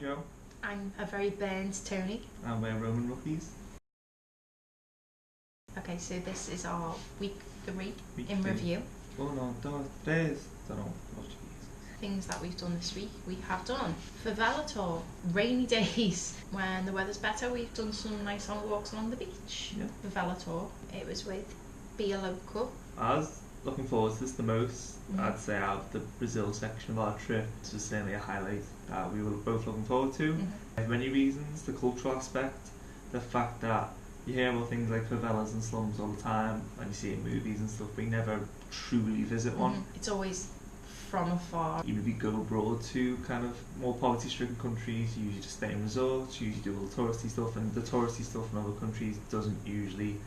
Joe. I'm a very burnt Tony. And we're Roman Rookies. Okay, so this is our week 3 3. in review. Oh no, don't know. Things that we've done this week. We have done Favela tour, rainy days. When the weather's better, we've done some nice long walks along the beach. Yeah. Favela tour. It was with Be A Local. I was looking forward to this the most. I'd say out of the Brazil section of our trip, this was certainly a highlight that we were both looking forward to. For many reasons, the cultural aspect, the fact that you hear about things like favelas and slums all the time, and you see it in movies and stuff, but you never truly visit one. It's always from afar. You maybe go abroad to kind of more poverty-stricken countries, you usually just stay in resorts, you usually do all the touristy stuff, and the touristy stuff in other countries doesn't usually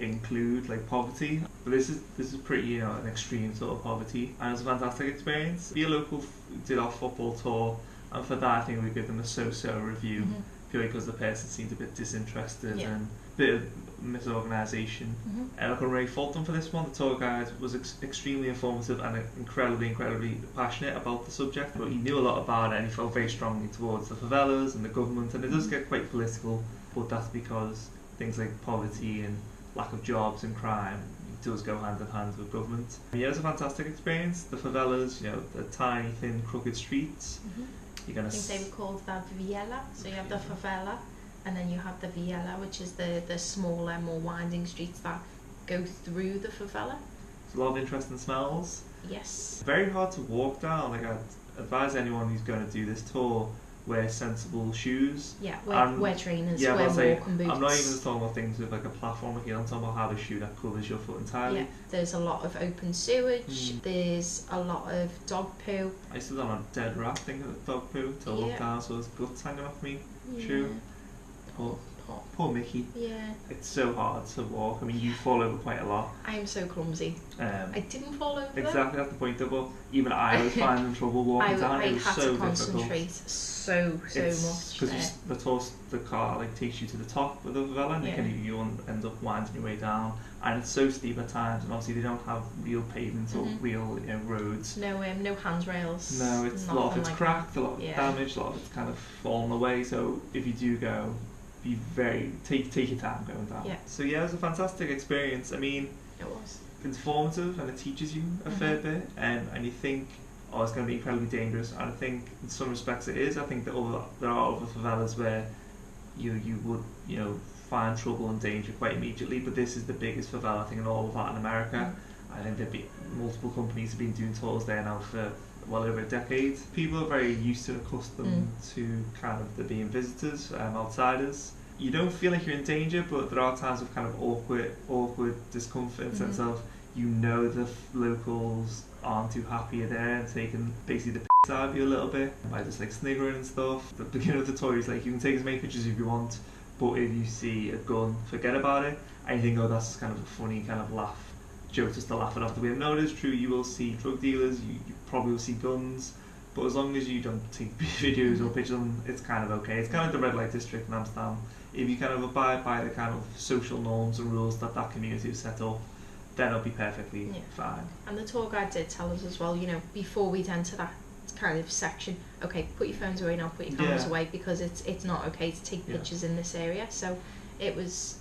include like poverty. But this is pretty, an extreme sort of poverty, and it was a fantastic experience. Be A Local did our football tour, and for that I think we give them a so-so review, purely because the person seemed a bit disinterested and a bit of misorganisation. I couldn't really fault them for this one. The tour guide was extremely informative and incredibly passionate about the subject, but he knew a lot about it and he felt very strongly towards the favelas and the government, and it does get quite political, but that's because things like poverty and lack of jobs and crime does go hand in hand with government. Yeah, it was a fantastic experience. The favelas, the tiny, thin, crooked streets. You're gonna I think they were called the Viela. So you have the favela, and then you have the Viela, which is the smaller, more winding streets that go through the favela. There's a lot of interesting smells. Yes. Very hard to walk down. Like, I'd advise anyone who's going to do this tour, wear sensible shoes. Yeah, wear trainers, wear walking boots. I'm not even just talking about things with like a platform, like, I'm talking about have a shoe that covers your foot entirely. Yeah, there's a lot of open sewage, there's a lot of dog poo. I used to on a dead rat thing of dog poo to look down, so there's guts hanging off me. Shoe. Poor Mickey. Yeah. It's so hard to walk. I mean, you fall over quite a lot. I am so clumsy. I didn't fall over. Exactly, that's the point though. But even I was finding trouble walking down. It was had so to concentrate difficult. so much. Because the car like takes you to the top of the favela, and you end up winding your way down, and it's so steep at times. And obviously they don't have real pavements or real roads. No handrails. No, it's a lot of it's like cracked, a lot of damage, a lot of it's kind of fallen away. So if you do go, be very take your time going down. Yeah. So yeah, it was a fantastic experience. I mean, it was informative and it teaches you a fair bit, and you think, oh, it's going to be incredibly dangerous, and I think in some respects it is. I think that there are other favelas where you would find trouble and danger quite immediately, but this is the biggest favela, I think, in all of Latin America. I think multiple companies have been doing tours there now for well over a decade. People are very used and accustomed to kind of there being visitors, outsiders. You don't feel like you're in danger, but there are times of kind of awkward discomfort in the sense of the locals aren't too happy you're there and taking basically the piss out of you a little bit by just like sniggering and stuff. The beginning of the tour is like, you can take as many pictures if you want, but if you see a gun, forget about it. And you think, oh, that's kind of a funny kind of joke just to laugh it off the way. No, it is true, you will see drug dealers, you probably will see guns, but as long as you don't take videos or pictures of them, it's kind of okay. It's kind of like the red light district in Amsterdam. If you kind of abide by the kind of social norms and rules that community has set up, then it'll be perfectly fine. And the tour guide did tell us as well, before we'd enter that kind of section, okay, put your phones away now, put your cameras away, because it's not okay to take pictures in this area. So it was,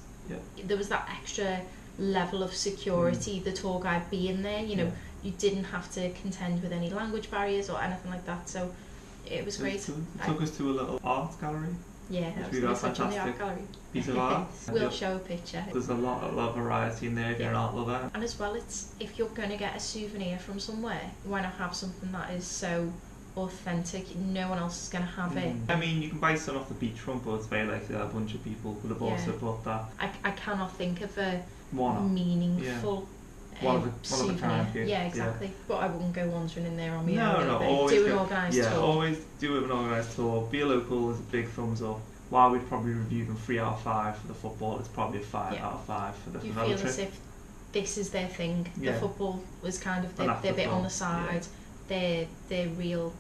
there was that extra level of security, the tour guide being there, you didn't have to contend with any language barriers or anything like that, so it was great. It took us to a little art gallery. Yeah, that was fantastic. The art gallery. Piece of art. We'll show a picture. There's a lot of variety in there if you're an art lover. And as well, if you're going to get a souvenir from somewhere, why not have something that is so authentic, no one else is going to have it. I mean, you can buy some off the beachfront, but it's very likely that a bunch of people would have also bought that. I cannot think of a meaningful souvenir. Yeah, exactly. But I wouldn't go wandering in there on my own. No, do an organised tour. Always do an organised tour. Be A Local is a big thumbs up. While we'd probably review them 3 out of 5 for the football, it's probably a 5 out of 5 for the favela trip. You feel as if this is their thing. The football was kind of their bit on the side. Their real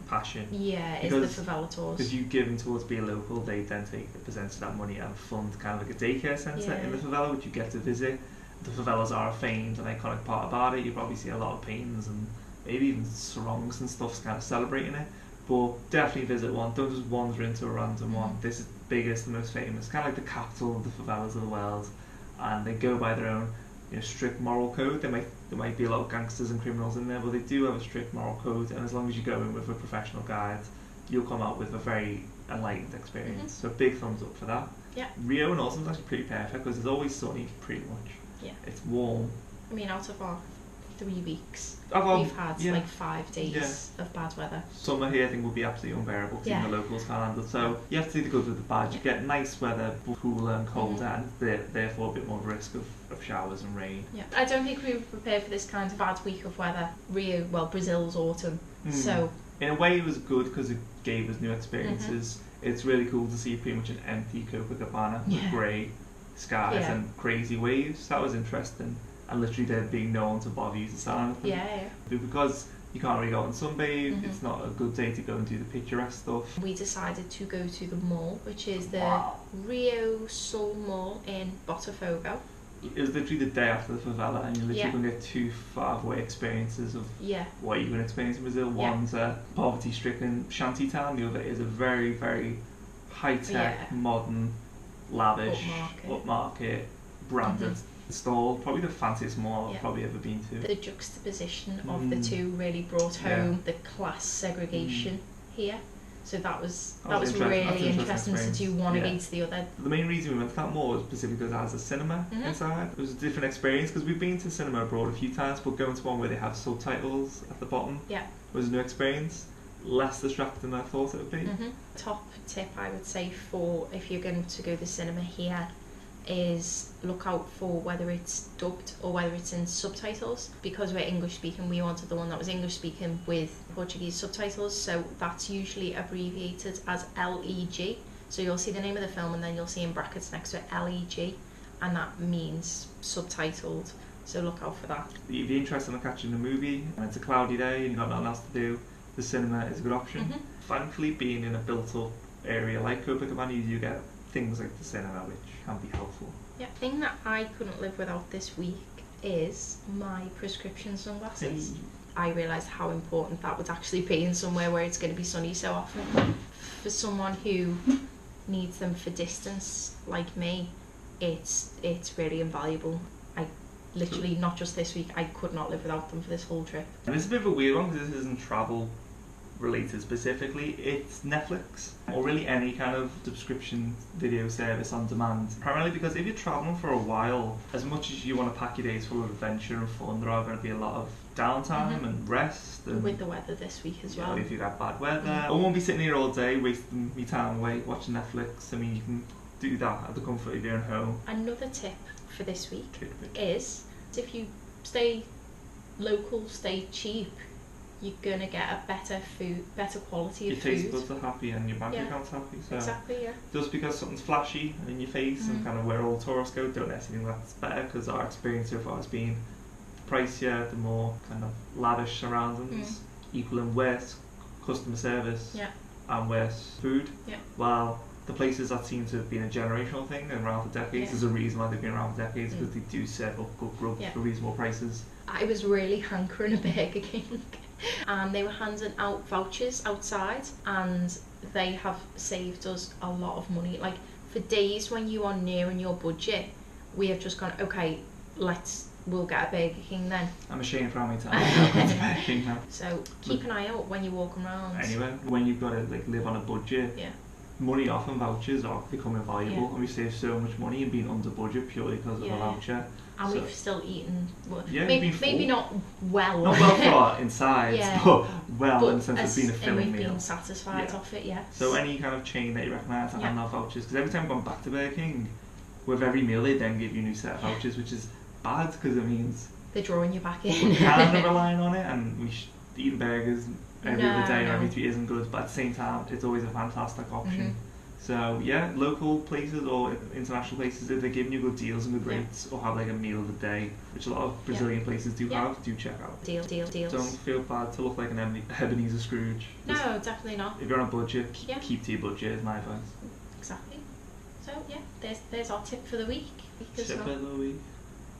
passion. Yeah, because, is the favela tours. Because you giving towards Be A Local, they then take a percentage of that money and fund kind of like a daycare centre in the favela, which you get to visit. The favelas are a famed and iconic part about it. You probably see a lot of paintings and maybe even sarongs and stuff kind of celebrating it. But definitely visit one. Don't just wander into a random one. This is the biggest, the most famous, kind of like the capital of the favelas of the world, and they go by their own, strict moral code. There might be a lot of gangsters and criminals in there, but they do have a strict moral code. And as long as you go in with a professional guide, you'll come out with a very enlightened experience. So big thumbs up for that. Yeah. Rio and Autumn is actually pretty perfect because it's always sunny, pretty much. Yeah. It's warm. I mean, out of our 3 weeks, We've had like 5 days of bad weather. Summer here I think would be absolutely unbearable because even the locals can't handle. So you have to see the good with the bad. You get nice weather, but cooler and colder, and therefore a bit more risk of showers and rain. Yeah, I don't think we were prepared for this kind of bad week of weather. Brazil's autumn. So in a way it was good because it gave us new experiences. It's really cool to see pretty much an empty Copacabana with grey skies and crazy waves. That was interesting. And literally there being no one to bother you to sell anything. But because you can't really go out and sunbathe, it's not a good day to go and do the picturesque stuff. We decided to go to the mall, which is the Rio Sul Mall in Botafogo. It was literally the day after the favela, and you're literally going to get two far away experiences of what you're going to experience in Brazil. One's a poverty-stricken shanty town, the other is a very, very high-tech, modern, lavish, upmarket branded stall. Probably the fanciest mall I've probably ever been to. The juxtaposition of the two really brought home the class segregation here. So that was really interesting to do one against the other. The main reason we went to that mall was specifically because it has a cinema inside. It was a different experience because we've been to cinema abroad a few times, but going to one where they have subtitles at the bottom was a new experience. Less distracting than I thought it would be. Top tip I would say for if you're going to go to the cinema here is look out for whether it's dubbed or whether it's in subtitles. Because we're English speaking, we wanted the one that was English speaking with Portuguese subtitles, so that's usually abbreviated as LEG. So you'll see the name of the film and then you'll see in brackets next to it LEG, and that means subtitled, so look out for that. If you're interested in catching a movie and it's a cloudy day and you've got nothing else to do, the cinema is a good option. Thankfully, being in a built up area like Copacabana, you do get things like the cinema, which can be helpful. Yeah, thing that I couldn't live without this week is my prescription sunglasses. I realised how important that would actually be in somewhere where it's going to be sunny so often. For someone who needs them for distance like me, it's really invaluable. I literally, not just this week, I could not live without them for this whole trip. And it's a bit of a weird one because this isn't travel related specifically. It's Netflix or really any kind of subscription video service on demand, primarily because if you're traveling for a while, as much as you want to pack your days full of adventure and fun, there are going to be a lot of downtime and rest, and with the weather this week as well, if you've got bad weather, I won't be sitting here all day wasting my time away watching Netflix. I mean, you can do that at the comfort of your own home. Another tip for this week is if you stay local, stay cheap, you're gonna get a better quality of food. Your taste buds are happy and your bank account's happy. So exactly, just because something's flashy and in your face and kind of where all tourists go, don't necessarily think that's better, because our experience so far has been the pricier, the more kind of lavish surroundings, equaling worse customer service and worse food. While the places that seem to have been a generational thing and around for decades, there's a reason why they've been around for decades, because they do serve up good grub for reasonable prices. I was really hankering a Burger King. And they were handing out vouchers outside, and they have saved us a lot of money. Like, for days when you are nearing your budget, we have just gone, okay, we'll get a Burger King then. I'm ashamed for how many times I've gone to Burger King now. So keep an eye out when you're walking around. Anyway, when you've got to live on a budget, money off and vouchers are becoming valuable, and we save so much money in being under budget purely because of a voucher. And we've still eaten, maybe not well. Not well for our insides, but well in the sense of being a filling meal. We've been satisfied off it, So any kind of chain that you recognise that hand out vouchers, because every time I've gone back to Burger King, with every meal they then give you a new set of vouchers, which is bad because it means they're drawing you back in. We're kind of relying on it, and eating burgers every other day or every 2 isn't good, but at the same time it's always a fantastic option. So local places or international places, if they're giving you good deals and good rates, or have like a meal of the day, which a lot of Brazilian places do have, do check out. Deals. Don't feel bad to look like an Ebenezer Scrooge. No, definitely not. If you're on a budget, keep to your budget is my advice. Exactly. So there's our tip for the week. Tip of the week.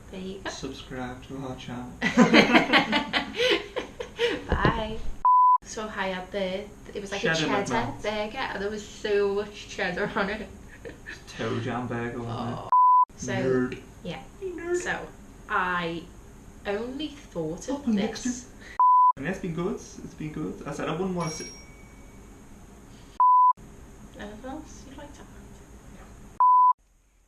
There you go. Subscribe to our channel. Bye. So I had it was like Cheddar a cheddar McMelt. burger, and there was so much cheddar on it. Toe jam burger, wasn't Oh. it? So Nerd. yeah. Nerd. So I only thought of this. And it's been good. It's been good. I said I wouldn't want to sit. Anything else you'd like to add?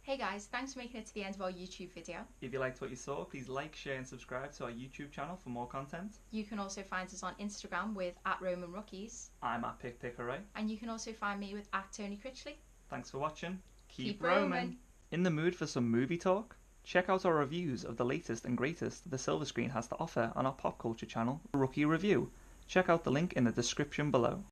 Hey guys, thanks for making it to the end of our YouTube video. If you liked what you saw, please like, share and subscribe to our YouTube channel for more content. You can also find us on Instagram with @RomanRookies. I'm at PickPickerray. And you can also find me with @TonyCritchley. Thanks for watching. Keep roaming. In the mood for some movie talk? Check out our reviews of the latest and greatest the Silver Screen has to offer on our pop culture channel, Rookie Reivew. Check out the link in the description below.